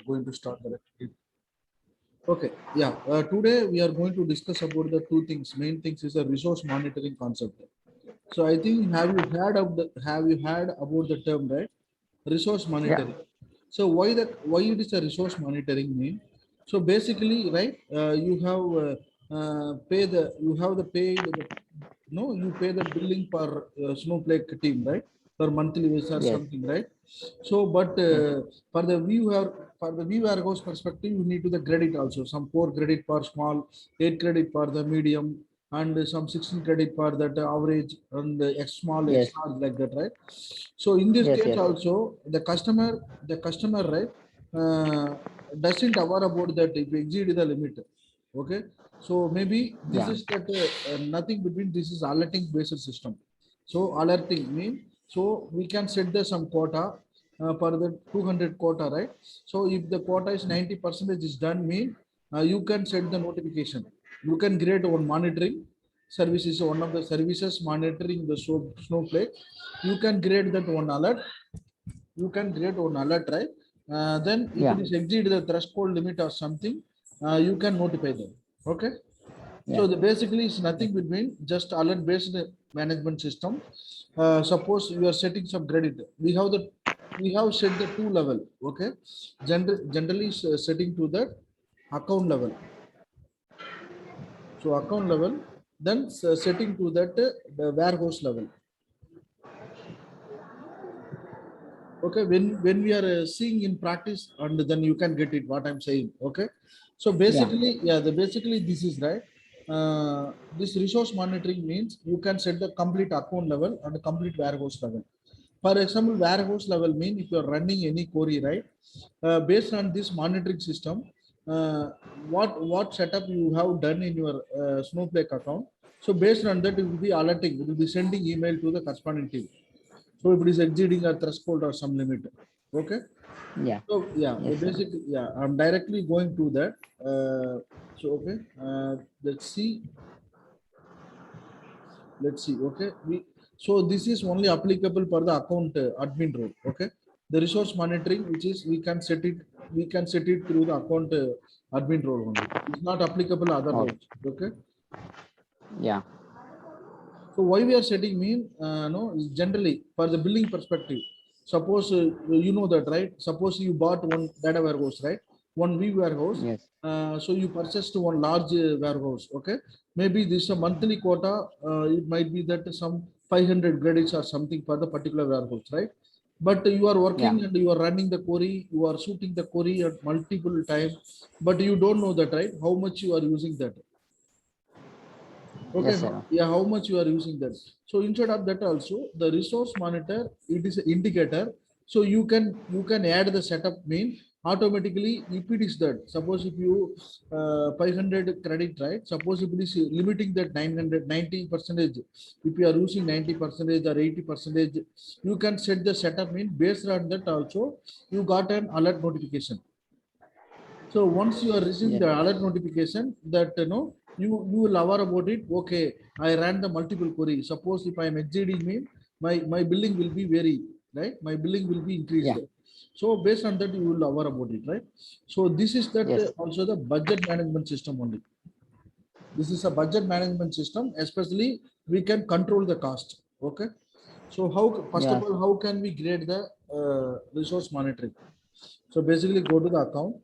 Going to start the recording. Okay, yeah. Today we are going to discuss about the two things. Main things is a resource monitoring concept. So I think have you heard about the term, right? Resource Yeah, monitoring. So why it is a resource monitoring mean? So basically, right? You have pay the you have the paid the, no you pay the billing per Snowflake team, right? Per monthly basis or yes, something, right? So, but yes, for the viewer, for the viewer goes perspective, you need to the credit also. Some 4 credit for small, 8 credit for the medium, and some 16 credit for that average, and X small, X yes, large like that, right? So in this yes, case yes, also, the customer, right, doesn't aware about that if you exceed the limit. Okay, so maybe this yeah, is that nothing between this is alerting based system. So alerting mean so we can set the some quota for the 200 quota, right? So if the quota is 90% is done, mean you can set the notification. You can create one monitoring service is one of the services monitoring the snowflake. You can create that one alert. You can create one alert, right? Then if yeah, it is exceed the threshold limit or something, you can notify them. Okay. yeah, So the basically is nothing between just alert based management system. Suppose you are setting some credit. We have set the two level. Okay. Generally setting to that account level. So account level, then setting to that the warehouse level. Okay, when we are seeing in practice, and then you can get it what I'm saying. Okay, so yeah, basically, yeah, the basically this is right. This resource monitoring means you can set the complete account level and the complete warehouse level. For example, warehouse level mean if you are running any query, right, based on this monitoring system, uh, what setup you have done in your snowflake account. So based on that, it will be alerting, it will be sending email to the corresponding team. So if it is exceeding a threshold or some limit. Okay. yeah, So yeah, the yes, sir. basic, yeah, I'm directly going to that. So okay, let's see, let's see. Okay, so this is only applicable for the account admin role. Okay, the resource monitoring, which is we can set it through the account admin role only. It's not applicable other Oh, roles. Okay. yeah, So why we are setting mean no is generally for the billing perspective. Suppose you know that, right? Suppose you bought one data warehouse, right? One V warehouse. yes, So you purchased one large warehouse. Okay, maybe this is a monthly quota. It might be that some 500 credits or something for the particular warehouse, right? But you are yeah, working and you are running the query. You are shooting the query at multiple times, but you don't know that, right? How much you are using that. Okay, yes, sir. yeah, how much you are using that. So instead of that also, the resource monitor, it is an indicator. So you can add the setup mean automatically if it is that. Suppose if you 500 credit, right? Suppose if it is limiting that 990%, if you are using 90% or 80%, you can set the setup mean based on that also. You got an alert notification. So once you are receiving Yes, the alert notification that you will aware about it. Okay, I ran the multiple query. Suppose if I am exceeding mean my billing will be very right. My billing will be increased. yeah, So based on that you will aware about it, right? So this is that yes, also the budget management system only. This is a budget management system. Especially we can control the cost. Okay. So how first of yes, all how can we grade the resource monitoring? So basically go to the account.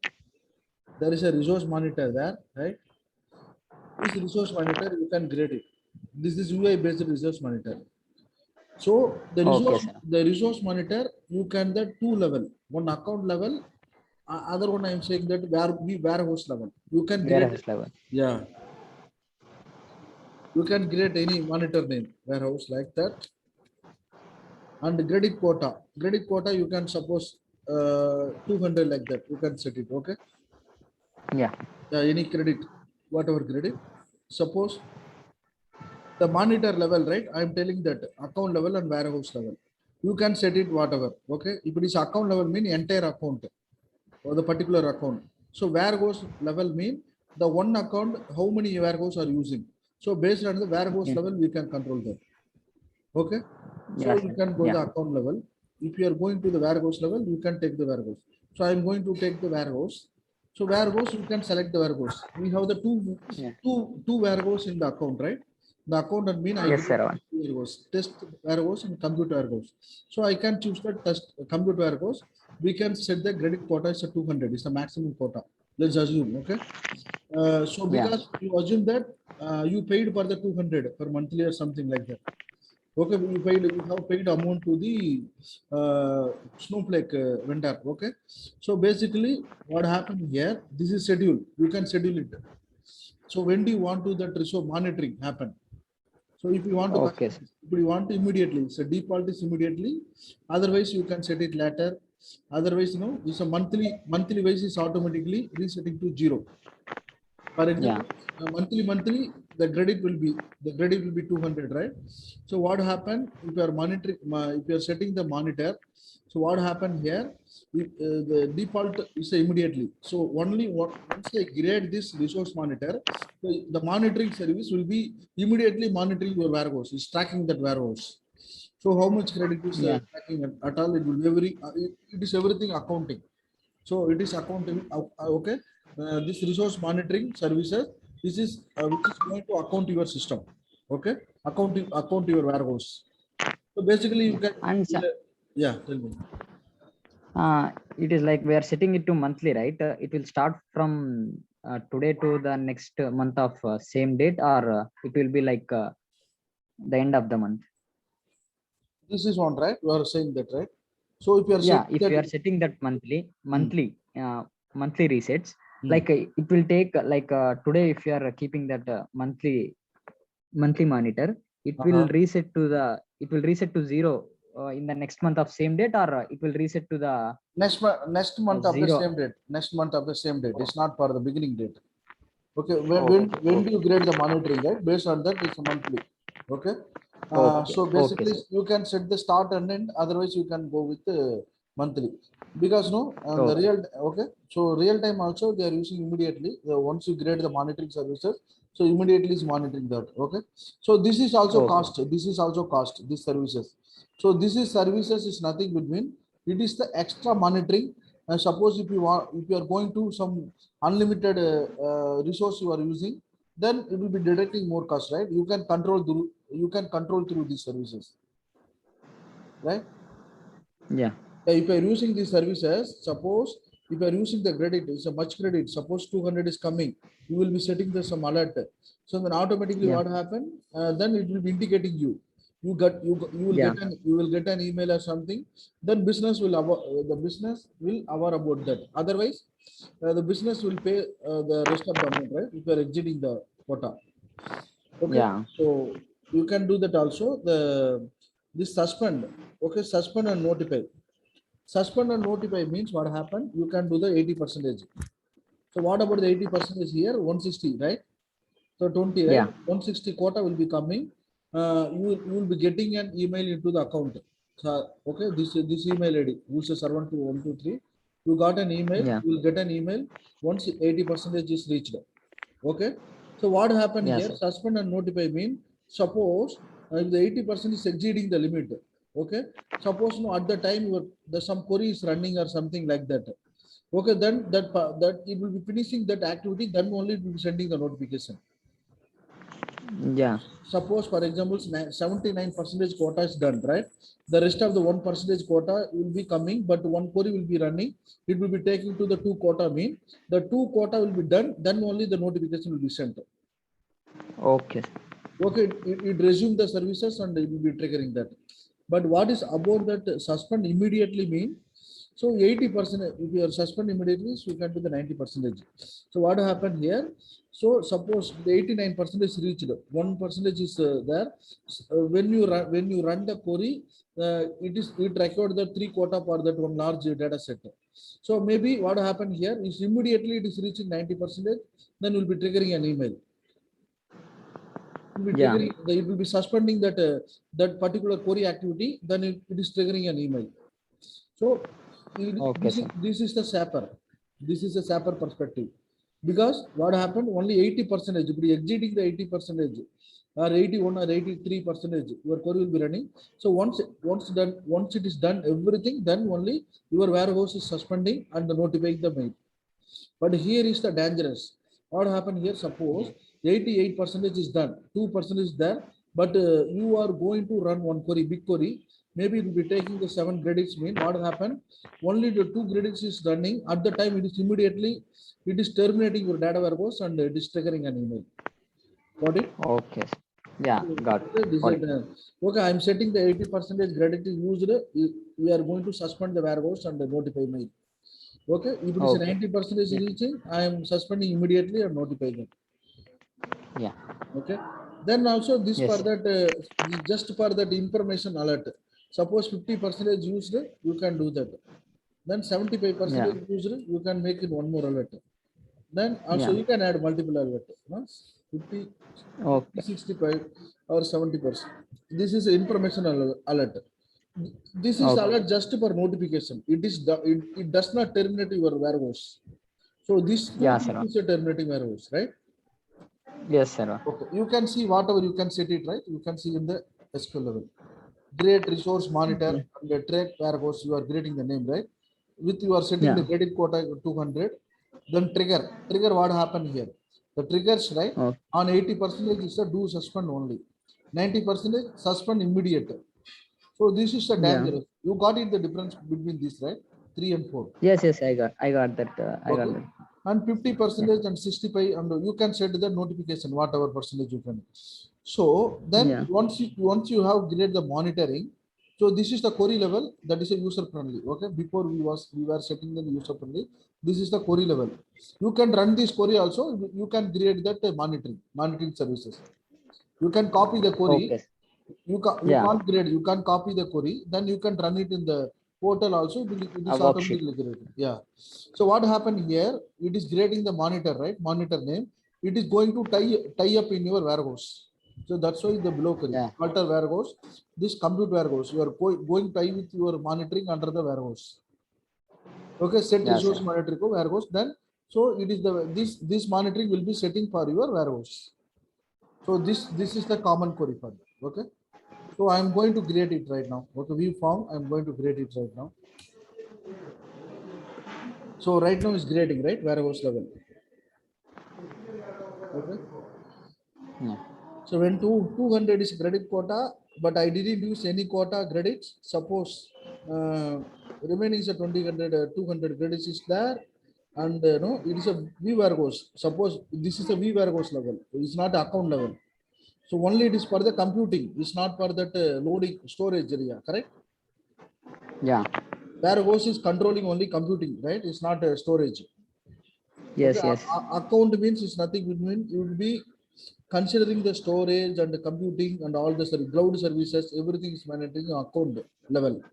There is a resource monitor there, right? This resource monitor you can grade it. This is UI based resource monitor. So the okay, resource sir. the resource monitor you can the two level, one account level, other one I am saying that warehouse level. You can grade, Warehouse level. yeah, you can create any monitor name warehouse like that. And credit quota you can suppose 200 like that. You can set it. Okay. Yeah, Any credit, whatever credit. Suppose the monitor level, right? I'm telling that account level and warehouse level. You can set it whatever. Okay. If it is account level, mean entire account or the particular account. So warehouse level mean the one account, how many warehouse are using. So based on the warehouse okay, level, we can control that. Okay. So yes, you sir. can go Yeah, the account level. If you are going to the warehouse level, you can take the warehouse. So I'm going to take the warehouse. So warehouse, you can select the warehouse. We have the Yeah. two warehouse in the account, right? The account admin, I Yes, give sir. warehouse, test warehouse and computer warehouse. So I can choose the test computer warehouse. We can set the credit quota is a 200, is the maximum quota. Let's assume, okay? So Yeah. because you assume that you paid for the 200 per monthly or something like that. Okay, you have paid amount to the Snowflake vendor. Okay, so basically, what happened here? This is schedule. You can schedule it. So when do you want to that resource monitoring happen? So if you want to, Okay, sir. if you want to immediately, so default is immediately. Otherwise, you can set it later. Otherwise, it's a monthly wise is automatically resetting to 0. For Yeah. example, monthly, the credit will be 200, right? So what happened if you are monitoring, if you are setting the monitor? So what happened here? If, the default is immediately. So once I grade this resource monitor, the monitoring service will be immediately monitoring your warehouse. It's tracking that warehouse. So how much credit is Yeah. tracking at all? It will be it is everything accounting. So it is accounting. Okay. This resource monitoring services. This is which is going to account your system. Okay. Account your warehouse. So basically, you Yeah. can. And Yeah. Tell me. it is like we are setting it to monthly, right? It will start from today to the next month of same date, or it will be like the end of the month. This is one, right? You are saying that, right? So if you are Yeah, saying if that. you are setting that Hmm, monthly resets, hmm, like it will take like today, if you are keeping that monthly monitor, uh-huh. it will reset to zero in the next month of same date, or it will reset to the Next month of the zero. same date. Next month of the same date. It's not for the beginning date. Okay, Okay, when do okay, you grade the monitoring, right? Based on that, it's a monthly. Okay. okay, So okay, basically, sir. you can set the start and end. Otherwise, you can go with monthly. Because no, the Okay, okay. So real time also they are using immediately. Once you grade the monitoring services, so immediately is monitoring that. Okay. So this is also okay, cost. This is also cost. These services. So this is services is nothing between. It is the extra monitoring. Suppose if you are going to some unlimited resource you are using, then it will be deducting more cost, right? You can control through these services, right? yeah, If you are using these services, suppose if you are using the credit, it's a much credit. Suppose 200 is coming, you will be setting the some alert. So then automatically yeah, what happen? Then it will be indicating you. You will yeah, get an email or something. Then the business will aware about that. Otherwise, the business will pay the rest of the amount, right? If you are exiting the quota. Okay, yeah, so you can do that also. This suspend, okay, suspend and notify. Suspend and notify means what happened? You can do the 80 percentage. So what about the 80 percentage here? 160, right? So 20, right? yeah, 160 quota will be coming. You will be getting an email into the account. So okay, this email ID, user servant 2123. You got an email. yeah, You will get an email once 80 percentage is reached. Okay. So what happened yeah, here? sir. Suspend and notify mean suppose if the 80% is exceeding the limit. Okay. Suppose no at the time the some query is running or something like that. Okay, then that it will be finishing that activity, then only it will be sending the notification. Yeah, Suppose, for example, 79% quota is done, right? The rest of the 1% quota will be coming, but one query will be running. It will be taking to the two quota mean. The two quota will be done, then only the notification will be sent. okay, sir. Okay, it resume the services and it will be triggering that. But what is about that suspend immediately mean? So 80%, if you are suspend immediately, so you can do the 90%. So what happened here? So suppose the 89% is reached, 1% is there. When you run the query, it record the three quota for that one large data set. So maybe what happened here is immediately it is reaching 90%, then will be triggering an email. Yeah, It will be suspending that particular query activity, then it is triggering an email. So okay, sir. this is the sapper perspective. Because what happened, only 80%, exceeding the 80% or 81 or 83%, your query will be running. So once it is done everything, then only your warehouse is suspending and notifying the mail. But here is the dangerous. What happened here? Suppose 88% is done, 2% is there, but you are going to run one query, big query. Maybe it will be taking the 7 credits. Mean what happened? Only the 2 credits is running. At the time, it is terminating your data warehouse and it is triggering an email. Got it? Okay. Yeah, got Okay, this got is it. okay, I'm setting the 80% credit is used. We are going to suspend the warehouse and notify mail. Okay, if it is Okay. 90% is Yeah. reaching, I am suspending immediately and notify them. Yeah. Okay, then also this Yes. for that just for that information alert. Suppose 50% used, you can do that. Then 75% Yeah. used, you can make it one more alert. Then also Yeah. you can add multiple alert. No? 50, Okay. 65 or 70%. This is information alert. This is Okay. alert just for notification. It does not terminate your warehouse. So this two Yeah, things sir. is a terminating warehouse, right? Yes, sir. Okay. You can see whatever you can set it, right? You can see in the SQL level. Great resource monitor Yeah. and the track warehouse. You are creating the name, right? With you are setting the Yeah. credit quota 200. Then trigger. Trigger what happened here? The triggers, right? Okay. On 80% is a do suspend only. 90% suspend immediate. So this is the Yeah. dangerous. You got it the difference between this, right? 3 and 4. Yes, yes, I got that. I got Okay. that. And 50 Yeah. percentage and 65, and you can set the notification, whatever percentage you can. So then Yeah. once you have created the monitoring, so this is the query level, that is a user friendly. Okay. Before we were setting the user friendly. This is the query level. You can run this query also. You can create that monitoring services. You can copy the query. Okay. You Yeah. can't grade, you can't copy the query, then you can run it in the portal also. It A is worksheet. automatically graded. Yeah. So what happened here, it is grading the monitor, right? Monitor name, it is going to tie up in your warehouse. So that's why the below query Yeah. alter warehouse, this compute warehouse, you are going tie with your monitoring under the warehouse. Okay, set Yeah, resource sir. monitoring to warehouse. Then so it is the this monitoring will be setting for your warehouse. So this is the common query for that. Okay. So I'm going to create it right now. Okay, we found, I'm going to create it right now. So right now is grading, right? Warehouse level. Okay. Yeah. So when 200 is credit quota, but I didn't use any quota credits. Suppose remaining is a 200 credits is there, and no, it is a V warehouse. Suppose this is a V warehouse level. It's not account level. So only it is for the computing. It's not for that loading storage area. Correct? Yeah. Warehouse is controlling only computing, right? It's not storage. Okay, Yes, yes. account means it's nothing between. You will be considering the storage and the computing and all the cloud services. Everything is managing account level.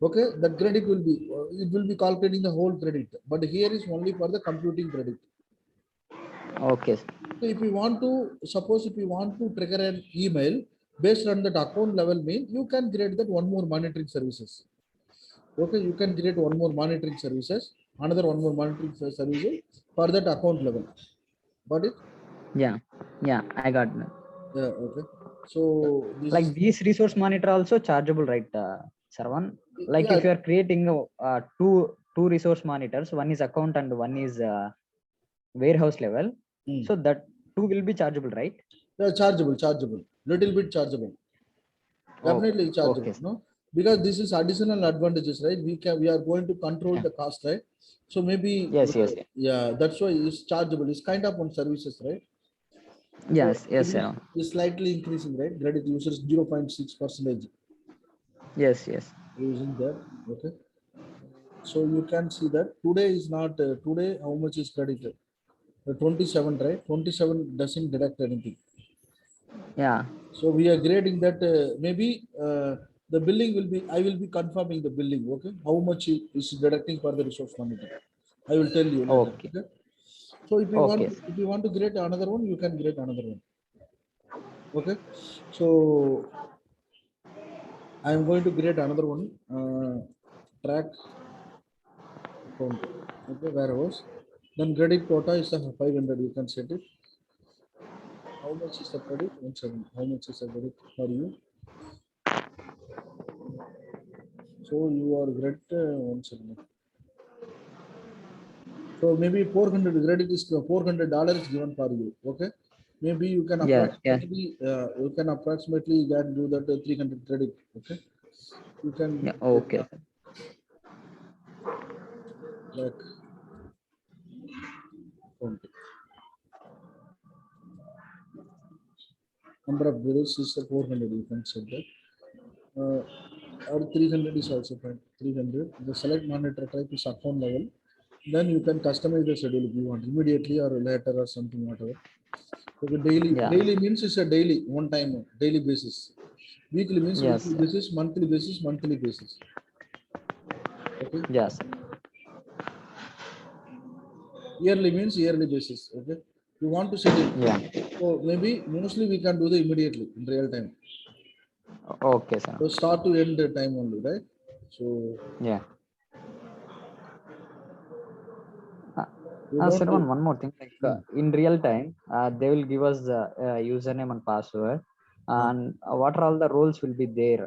Okay, that credit will be it will be calculating the whole credit, but here is only for the computing credit. Okay. So if you want to suppose if you want to trigger an email based on that account level, mean you can create that one more monitoring services. Okay, you can create one more monitoring services, another one more monitoring services for that account level. Got it? Yeah. Yeah, I got that. Yeah. Okay. So this Like is these resource monitor also chargeable, right, Sarwan? Like yeah. if you are creating two resource monitors, one is account and one is warehouse level, Mm. so that two will be chargeable, right? Yeah, chargeable, little bit chargeable. Okay. Definitely chargeable, Okay. no? Because this is additional advantages, right? We are going to control Yeah. the cost, right? So maybe Yes, yes, yes. yeah, that's why it's chargeable. It's kind of on services, right? So Yes, it yes, sir. is slightly increasing, right? Credit users 0.6% Yes, yes. using that. Okay. So you can see that today is not today. How much is credited? 27, right? 27 doesn't deduct anything. Yeah. So we are grading that maybe the billing will be, I will be confirming the billing. Okay. How much is deducting for the resource monitor? I will tell you later. Okay. Okay. So Okay. if you want to grade another one, you can grade another one. Okay. So I am going to grade another one. Track account. Okay. Warehouse. Then credit quota is the 500. You can set it. How much is the credit? 170. How much is the credit for you? So you are great 170. So maybe 400 credit is $400 given for you. Okay. Maybe you can Yeah, yeah, approximately get do that 300 credit. Okay. You can yeah. get Okay, sir. like 20. Number of bills is 400. You can set that. Or 300 is also fine. 300. The select monitor type is account level. Then you can customize the schedule if you want immediately or later or something whatever. So the Yeah, daily means it's a daily one time daily basis. Weekly means yes, weekly sir. basis, monthly basis, monthly basis. Okay. Yes, sir. Yearly means yearly basis. Okay. You want to schedule. Yeah. So maybe mostly we can do the immediately in real time. Okay, sir. So start to end the time only, right? So Yeah. you don't Sir, do. one more thing, like Hmm. in real time, they will give us the username and password, Ah. and what are all the roles will be there?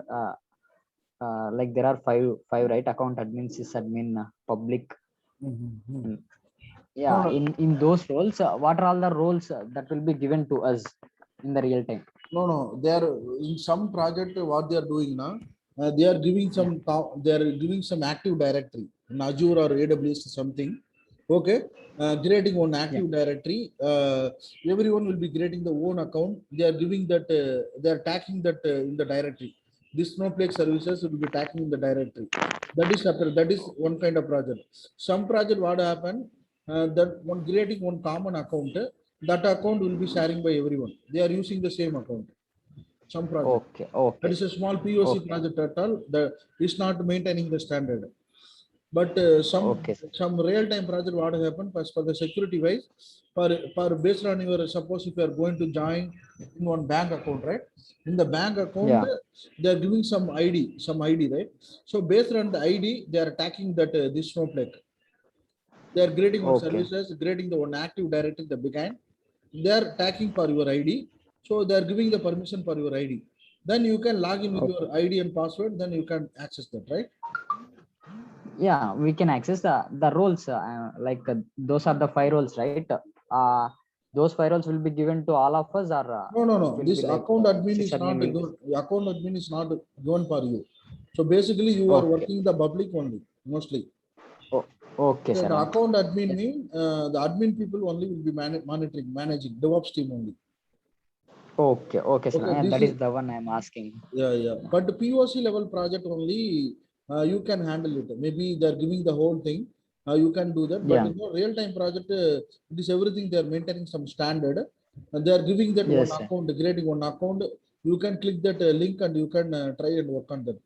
Like there are five, right? Account admin, sysadmin, public. Mhm, mhm. And No, yeah, no, in those roles, what are all the roles that will be given to us in the real time? no. They are in some project. What they are doing now, they are giving Yeah, They are giving some active directory in Azure or AWS or something. Okay, creating one yeah. active directory. Everyone will be creating the own account. They are giving that. They are tagging that in the directory. This Snowflake services will be tagging in the directory. That is separate. That is one kind of project. Some project what happen that one creating one common account, that account will be sharing by everyone. They are using the same account. Some project. Okay, That okay, is a small POC okay, project at all. The is not maintaining the standard. But okay, sir. some real time project what happen first for the security wise, for based on your suppose if you are going to join in one bank account, right? In the bank account, Yeah, they are giving some ID, right? So based on the ID, they are attacking that this Snowflake. They are creating one okay, services, creating the one active directory the behind. They are tagging for your ID. So they are giving the permission for your ID. Then you can log in with okay. your ID and password. Then you can access that, right? Yeah, we can access the roles. Like those are the five roles, right? Those five roles will be given to all of us, or No, no, it no. will This be like account admin is not sysadmin will be. given. Account admin is not given for you. So basically, you are Okay. working the public only mostly. Oh, okay, So sir. the account admin Yes. mean the admin people only will be monitoring, managing DevOps team only. Okay, okay, sir. Okay, And this that is is the one I'm asking. yeah. But the POC level project only you can handle it. Maybe they are giving the whole thing. You can do that. But Yeah. in the real time project, it is everything they are maintaining some standard. And they are giving that one Yes, sir. account, creating one account. You can click that link and you can try and work on that.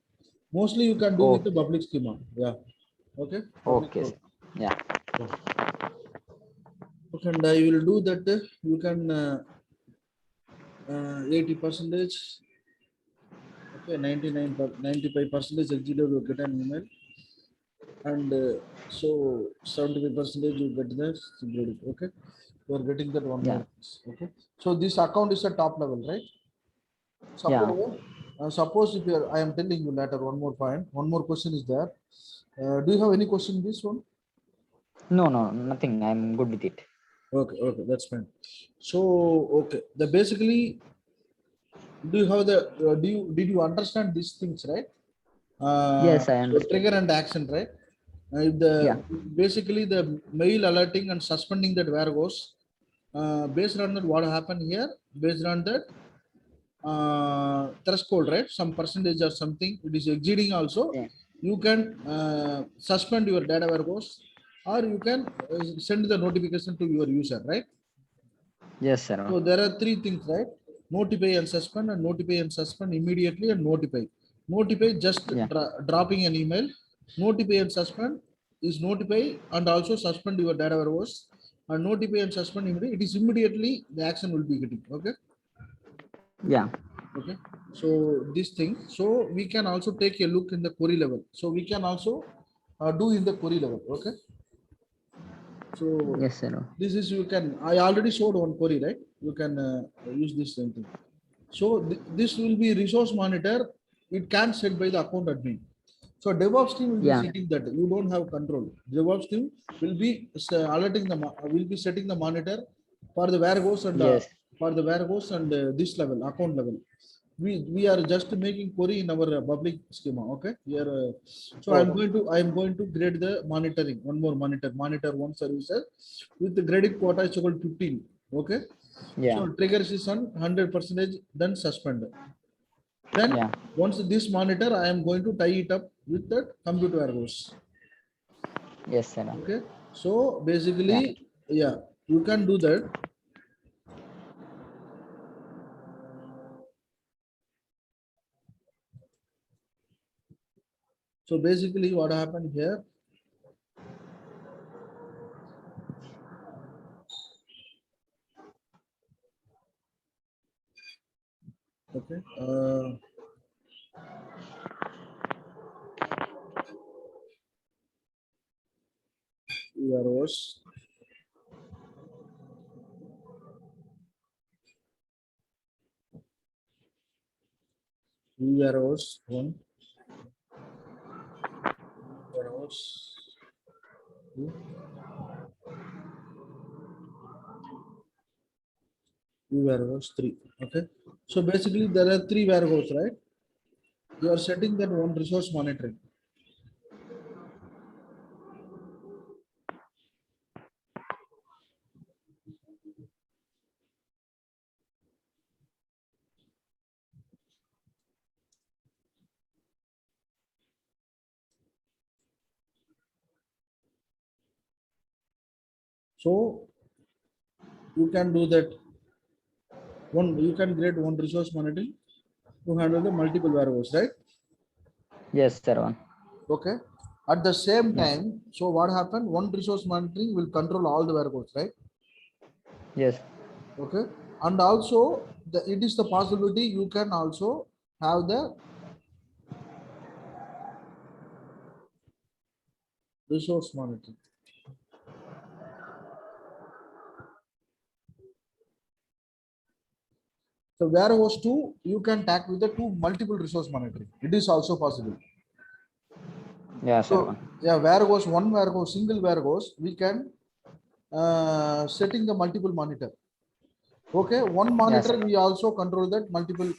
Mostly you can do with the Okay. public schema. Yeah. Okay. Public Okay, code. sir. Yeah. Yeah. Okay. And I will do that. You can 80 percentage. Okay. 95 percentage executive will get an email. And so 75 percentage you get the security. Okay. You are getting that one Yeah. more. Okay. So this account is a top level, right? Yeah. Suppose if you are, I am telling you later one more point. One more question is there. Do you have any question in this one? No, no, nothing. I'm good with it. Okay, that's fine. So okay, the basically, do you have the did you understand these things, right? Yes, I So understood. trigger and action, right? If the Yeah. basically the mail alerting and suspending that where goes based on that what happened here, based on that threshold, right? Some percentage or something it is exceeding also, Yeah. you can suspend your data warehouse, or you can send the notification to your user, right? Yes, sir. So there are three things, right? Notify and suspend, and notify and suspend immediately, and notify. Notify just Yeah. dropping an email. Notify and suspend is notify and also suspend your data warehouse. And notify and suspend immediately. It is immediately the action will be getting. Okay. Yeah. Okay. So this thing. So we can also take a look in the query level. So we can also do in the query level. Okay. So Yes, sir. this is, you can, I already showed one query, right? You can use this same thing. So this will be resource monitor. It can set by the account admin. So DevOps team will be Yeah. setting that. You don't have control. DevOps team will be alerting the will be setting the monitor for the warehouse and Yes. this level, account level. We are just making query in our public schema. Okay. Here, so Oh. I am going to grade the monitoring. One more monitor one services with the graded quota is equal to 15. Okay. Yeah. So triggers is on 100%, then suspend. Then Yeah. once this monitor, I am going to tie it up with that compute warehouse. Yes, sir. Okay. So basically, Yeah. yeah, you can do that. So basically what happened here, okay, warehouse, warehouse one, warehouse two, warehouse three. Okay. So basically there are three warehouse, right? You are setting that one resource monitoring. So you can do that one, you can create one resource monitoring to handle the multiple warehouse, right? Yes, sir. One. Okay. At the same Yeah. time, so what happened? One resource monitoring will control all the warehouse, right? Yes. Okay. And also, it is the possibility you can also have the resource monitoring. So warehouse 2, you can tag with the two multiple resource monitoring. It is also possible. Yeah, sir. So One. yeah, one warehouse, single warehouse, we can setting the multiple monitor. Okay, one Yeah, monitor, sir. we also control that multiple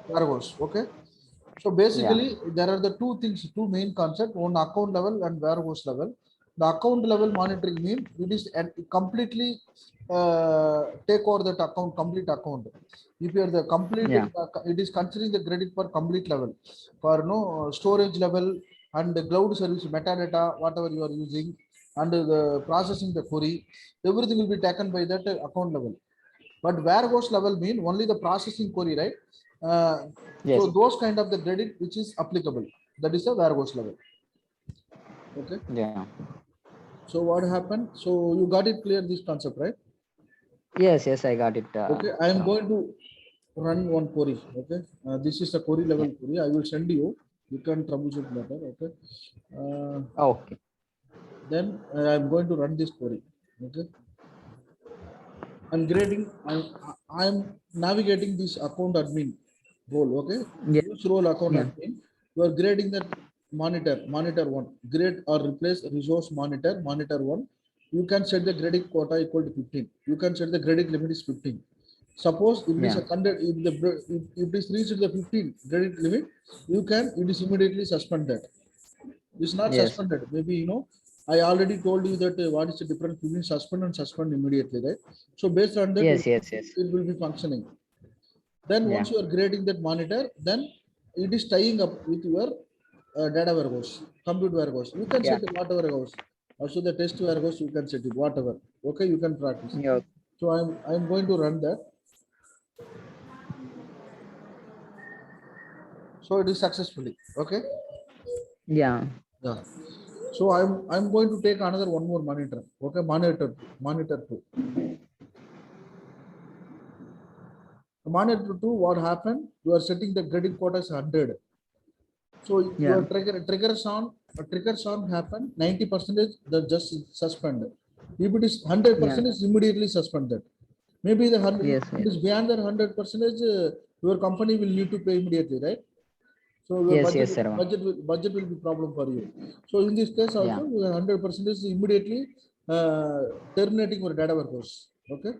warehouse. Okay. So Yeah. basically, there are the two things, two main concepts, one account level and warehouse level. The account level monitoring means it is completely take over that account, complete account. If you are the complete, Yeah. it is considering the credit for complete level, for no storage level and the cloud service metadata, whatever you are using, and the processing the query, everything will be taken by that account level. But warehouse level mean only the processing query, right? Yes. So those kind of the credit which is applicable, that is a warehouse level. Okay. Yeah. So what happened? So you got it clear this concept, right? Yes. Yes, I got it. Okay. I am So. going to run one query. Okay. This is a query Yeah. level query. I will send you. You can troubleshoot better. Okay. Okay. Then I am going to run this query. Okay. I'm grading. I'm navigating this account admin role. Okay. Yeah. Use role account Yeah. admin. You are grading that monitor one. Grade or replace resource monitor one. You can set the grading quota equal to 15. You can set the grading limit is 15. Suppose if it is Yeah. a 100, if it is reached the 15 credit limit, you can, it is immediately suspended. It's not Yes. suspended. Maybe, I already told you that what is the difference between suspend and suspend immediately, right? So based on that, Yes. Yes. Yes. it will be functioning. Then Yeah. once you are grading that monitor, then it is tying up with your data warehouse, compute warehouse. You can Yeah. set whatever warehouse. Also the test warehouse, you can set it, whatever. Okay, you can practice. Yeah. So I'm going to run that. So it is successfully. Okay. Yeah. Yeah. So I'm going to take another one more monitor. Okay, monitor two. Monitor two, what happened? You are setting the grading quota as 100. So Yeah. your triggers on happen 90%, that just suspend. If it is 100%, is immediately suspended. Maybe the 100, Yes, it is beyond the 100%, your company will need to pay immediately, right? So your Yes, yes, Sarva. budget will be problem for you. So in this case also, 100% is immediately terminating your data warehouse. Okay,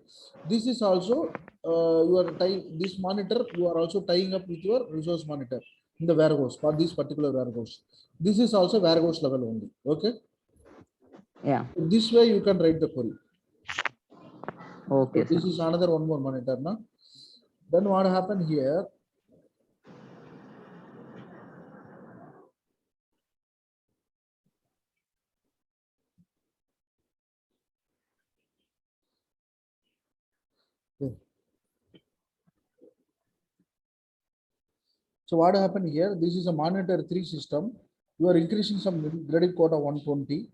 this is also you are tying this monitor. You are also tying up with your resource monitor in the warehouse for this particular warehouse. This is also warehouse level only. Okay, Yeah. this way you can write the query. Okay, So this sir. is another one more monitor now. Then what happened here? So what happened here? This is a monitor 3 system. You are increasing some credit quota 120.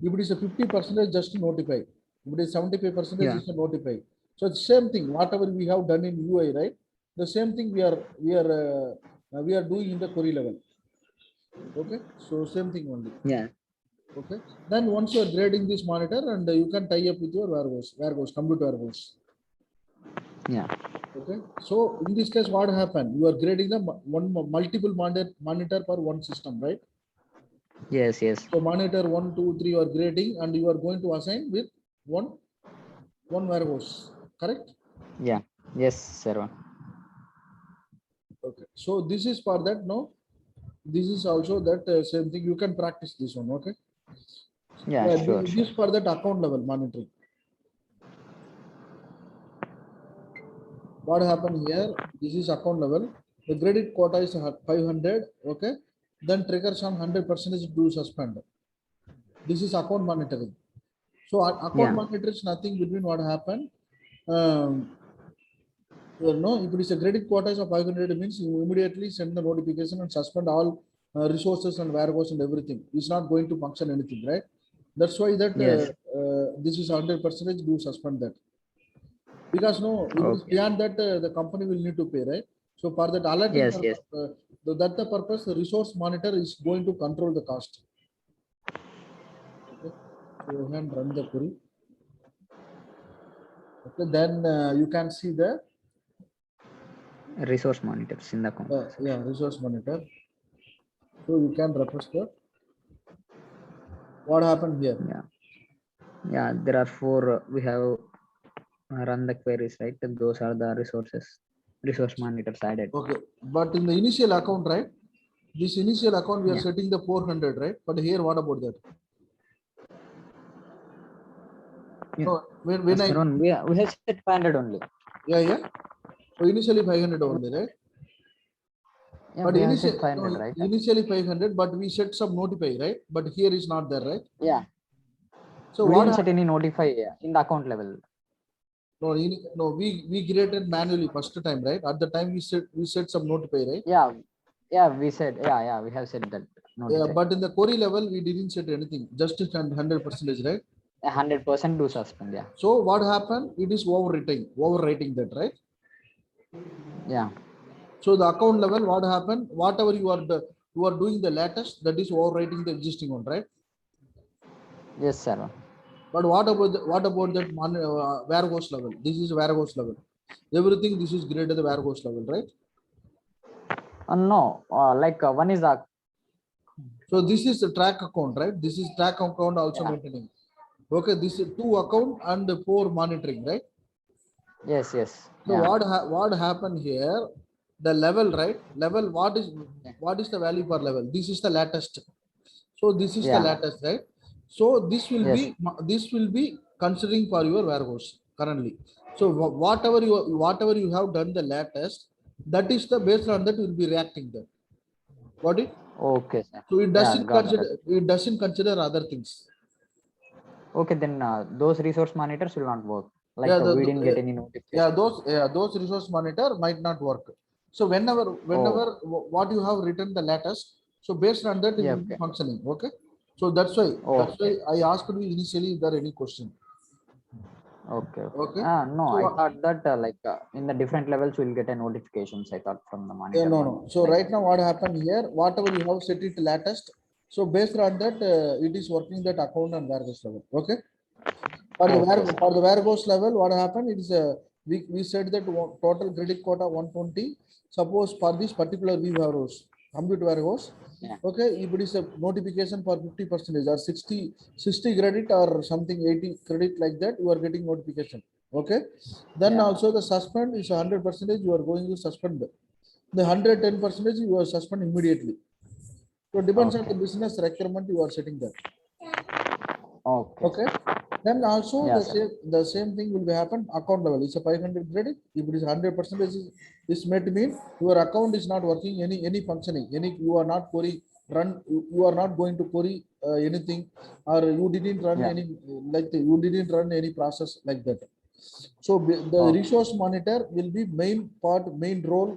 If it is a 50%, just notify. If it is 75%, Yeah. just notify. So it's same thing. Whatever we have done in UI, right? The same thing we are doing in the query level. Okay. So same thing only. Yeah. Okay. Then once you are grading this monitor, and you can tie up with your warehouse, compute warehouse. Yeah. Okay. So in this case, what happened? You are grading the multiple monitor per one system, right? Yes, yes. So monitor 1, 2, 3 you are grading, and you are going to assign with one warehouse, correct? Yeah. Yes, Sarva. Okay. So this is for that. No, this is also that same thing. You can practice this one. Okay. Yeah, sure, This sure. for that account level monitoring. What happened here? This is account level. The credit quota is 500. Okay. Then triggers on 100% do suspend. This is account monitoring. So account Yeah. monitor is nothing between what happened. No, if it is a credit quota of 500, means you immediately send the notification and suspend all resources and warehouse and everything. It's not going to function anything, right? That's why that Yes. this is 100% do suspend that. Because no, if it is Okay. beyond that, the company will need to pay, right? So for that alerting, Yes, yes. that the purpose, the resource monitor is going to control the cost. Okay, so you can run the query. Okay, then you can see the Resource monitors in the account. yeah, resource monitor. So you can refresh the what happened here. Yeah. Yeah. There are 4. We have run the queries, right? And those are the resource monitors added. Okay, but in the initial account, right? This initial account we are Yeah. setting the 400, right? But here, what about that? Yeah. No, when I Saran, we have set 500 only. yeah. So initially 500 only, right? Yeah, But we have set 500, no, right? initially 500, but we set some notify, right? But here is not there, right? Yeah. So We what? didn't set any notify in the account level. No, we created manually first time, right? At the time we set some notify, right? Yeah. Yeah, we said, yeah, we have said that Yeah, notify. but in the query level we didn't set anything, just 100%, right? 100% do suspend. Yeah. So what happened? It is overwriting that, right? Yeah. So the account level, what happened? Whatever you are doing the latest, that is overwriting the existing one, right? Yes, sir. But what about that warehouse level? This is warehouse level. Everything this is greater the warehouse level, right? No, like one is a. So this is the track account, right? This is track account also maintaining. Okay, this is 2 account and 4 monitoring, right? Yes, yes. So Yeah. what happened here? The level, right? Level, what is the value per level? This is the latest. So this is the latest, right? So this will be considering for your warehouse currently. So whatever you have done the latest, that is the based on that will be reacting there. Got it? Okay, sir. So it Got that. doesn't consider other things. Okay, then those resource monitors will not work. Like Yeah, we didn't get any notification. those resource monitor might not work. So whenever what you have written the latest, so based on that it will be functioning. Okay. So that's why I asked you initially is there any question. Okay. Okay. No, So, I thought that in the different levels we'll get a notifications. I thought from the monitor. no. So right now what happened here, whatever you have set it latest. So based on that, it is working that account and warehouse level. Okay. For the Okay, sir. for the varicose level, what happened? It is we said that total credit quota 120. Suppose for this particular we varicose, compute varicose. Yeah. Okay, if it is a notification for 50% or 60 credit or something 80 credit like that, you are getting notification. Okay, then Yeah. also the suspend is 100%. You are going to suspend the 110%. You are suspend immediately. So depends on the Okay. business requirement you are setting there. Okay. Okay. Then also Yeah, sir. the same thing will be happen account level. It's a 500 credit. If it is 100%, this may mean your account is not working any functioning. You are not query run. You are not going to query anything, or you didn't run Yeah. any you didn't run any process like that. So the Okay. resource monitor will be main role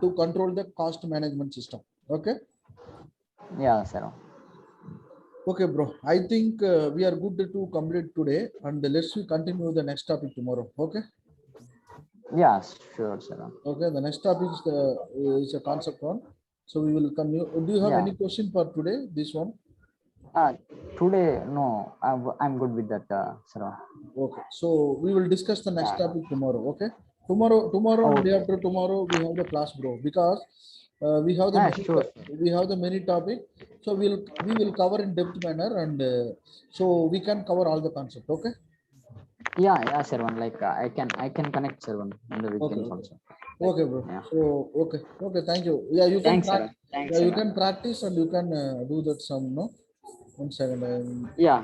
to control the cost management system. Okay. Yeah, sir. Okay, bro. I think we are good to complete today, and let's we continue the next topic tomorrow. Okay. Yeah, sure, sir. Okay. The next topic is a concept one. So we will continue. Do you have Yeah. any question for today? This one. Uh, Today, no, I'm good with that, sir. Okay. So we will discuss the next Yeah. topic tomorrow. Okay. Tomorrow and day Okay. after tomorrow we have the class, bro. Because we have the Ah, many sure. topic. So we will cover in depth manner, and so we can cover all the concept. Okay. Yeah, yeah, sir. Like I can connect, sir, in the Okay, weekends okay. also. Okay, bro. Yeah. So, okay, thank you. Yeah, you can Thanks, sir. practice. Thanks, Yeah, you sir. can practice and you can do that some, no? 1 second. Yeah.